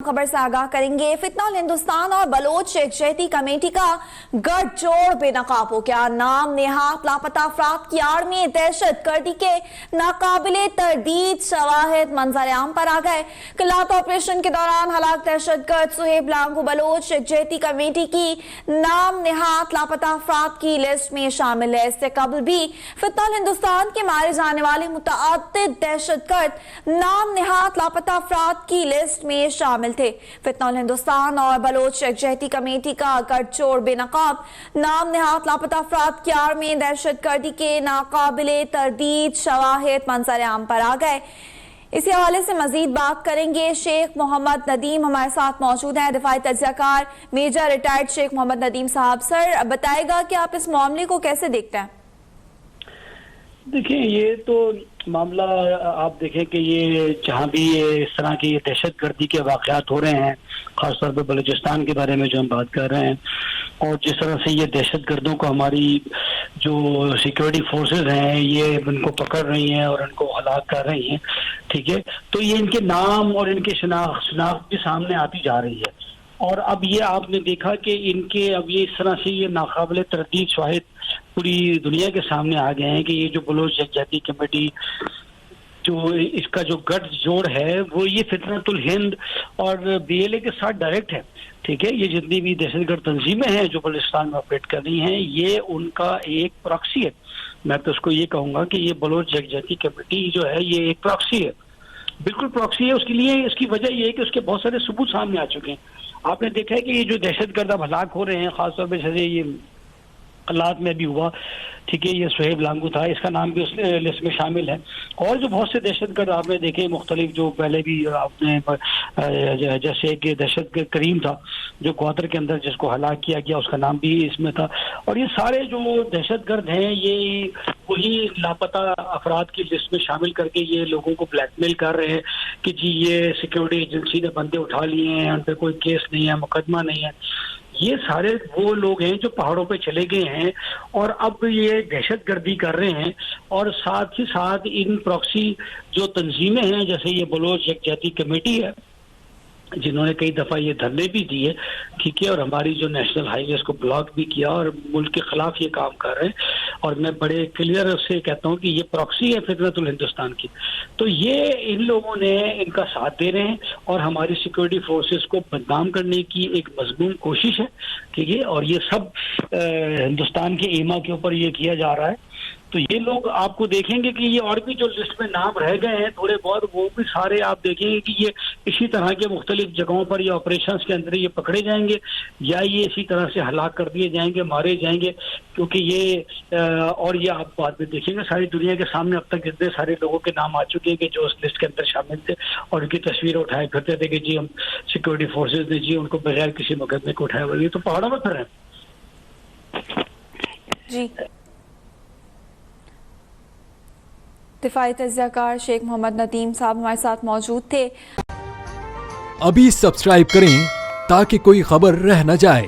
खबर से आगाह करेंगे। फितनल हिंदुस्तान और बलोच यकजहती कमेटी का गठजोड़ बेनकाब हो गया। नाम नेहात लापता अफराद की आड़ में दहशत गर्दी के नाकाबिले तरदीद शवाहिद मंजर आम पर आ गए। किलात ऑपरेशन के दौरान हलाक दहशतगर्द सुहेब लांगू बलोच यकजहती कमेटी की नाम नेहात लापता अफराद की लिस्ट में शामिल है। इससे कबल भी फितनल हिंदुस्तान के मारे जाने वाले मुतअद्दिद दहशतगर्द नाम नेहात लापता अफराद की लिस्ट में शामिल थे। फितनल हिंदुस्तान और बलोच यकजहती कमेटी का गठजोड़ बेनकाब। नाम नेहात लापता अफराद की आड़ में दहशतगर्दी के नाकाबिले तरदीद शवाहिद मंजर आम पर आ गए। इसी हवाले से मजीद बात करेंगे। शेख मोहम्मद नदीम हमारे साथ मौजूद हैं, दिफाई तज्ज़ियाकार मेजर रिटायर्ड शेख मोहम्मद नदीम साहब। सर बताएगा कि आप इस मामले को कैसे देखते हैं? देखिए, ये तो मामला आप देखें कि ये जहाँ भी ये इस तरह की ये दहशत गर्दी के वाक़यात हो रहे हैं, ख़ासतौर पर बलूचिस्तान के बारे में जो हम बात कर रहे हैं, और जिस तरह से ये दहशत गर्दों को हमारी जो सिक्योरिटी फोर्सेस हैं ये इनको पकड़ रही हैं और इनको हलाक कर रही हैं, ठीक है, तो ये इनके नाम और इनके शनाख्त भी सामने आती जा रही है। और अब ये आपने देखा कि इनके अब ये इस तरह से ये नाकाबिले तरदीद शवाहिद पूरी दुनिया के सामने आ गए हैं कि ये जो बलोच यकजहती कमेटी जो इसका जो गठजोड़ है वो ये फितनतुल हिंद और BLA के साथ डायरेक्ट है, ठीक है। ये जितनी भी दहशतगर्द तंजीमें हैं जो बलूचिस्तान में ऑपरेट कर रही हैं ये उनका एक प्रॉक्सी है। मैं तो उसको ये कहूँगा कि ये बलोच यकजहती कमेटी जो है ये एक प्रॉक्सी है, बिल्कुल प्रॉक्सी है। उसके लिए इसकी वजह ये है कि उसके बहुत सारे सबूत सामने आ चुके हैं। आपने देखा है कि ये जो दहशतगर्द अब हलाक हो रहे हैं, खासतौर पर जैसे ये हालात में भी हुआ, ठीक है, ये सुहेब लांगू था, इसका नाम भी उस लिस्ट में शामिल है। और जो बहुत से दहशतगर्द आपने देखे मुख्तलिफ, जो पहले भी आपने जैसे कि दहशतगर्द करीम था जो क्वार्टर के अंदर जिसको हलाक किया गया, उसका नाम भी इसमें था। और ये सारे जो दहशतगर्द हैं ये वही लापता अफराद की लिस्ट में शामिल करके ये लोगों को ब्लैकमेल कर रहे हैं कि जी ये सिक्योरिटी एजेंसी ने बंदे उठा लिए हैं, उन पर कोई केस नहीं है, मुकदमा नहीं है। ये सारे वो लोग हैं जो पहाड़ों पे चले गए हैं और अब ये दहशतगर्दी कर रहे हैं। और साथ ही साथ इन प्रॉक्सी जो तंजीमें हैं जैसे ये बलोच यकजहती कमेटी है जिन्होंने कई दफ़ा ये धरने भी दिए, ठीक है, और हमारी जो नेशनल हाईवेज को ब्लॉक भी किया और मुल्क के खिलाफ ये काम कर रहे हैं। और मैं बड़े क्लियर से कहता हूँ कि ये प्रॉक्सी है फितनतुल हिंदुस्तान की। तो ये इन लोगों ने इनका साथ दे रहे हैं और हमारी सिक्योरिटी फोर्सेस को बदनाम करने की एक मजमून कोशिश है, ठीक है। और ये सब हिंदुस्तान के ईमा के ऊपर ये किया जा रहा है। तो ये लोग आपको देखेंगे कि ये और भी जो लिस्ट में नाम रह गए हैं थोड़े बहुत, वो भी सारे आप देखेंगे कि ये इसी तरह के मुख्तलिफ जगहों पर ये ऑपरेशंस के अंदर ये पकड़े जाएंगे या ये इसी तरह से हलाक कर दिए जाएंगे, मारे जाएंगे। क्योंकि ये और ये आप बाद में देखेंगे सारी दुनिया के सामने अब तक इतने सारे लोगों के नाम आ चुके हैं कि जो उस लिस्ट के अंदर शामिल थे और उनकी तस्वीरें उठाए फिरते थे कि जी हम सिक्योरिटी फोर्सेज ने जी उनको बगैर किसी मुकदमे को उठाया हुआ। ये तो पहाड़ों में फिर है जी। दिफाई तज्ज़ियाकार शेख मोहम्मद नदीम साहब हमारे साथ मौजूद थे। अभी सब्सक्राइब करें ताकि कोई खबर रह न जाए।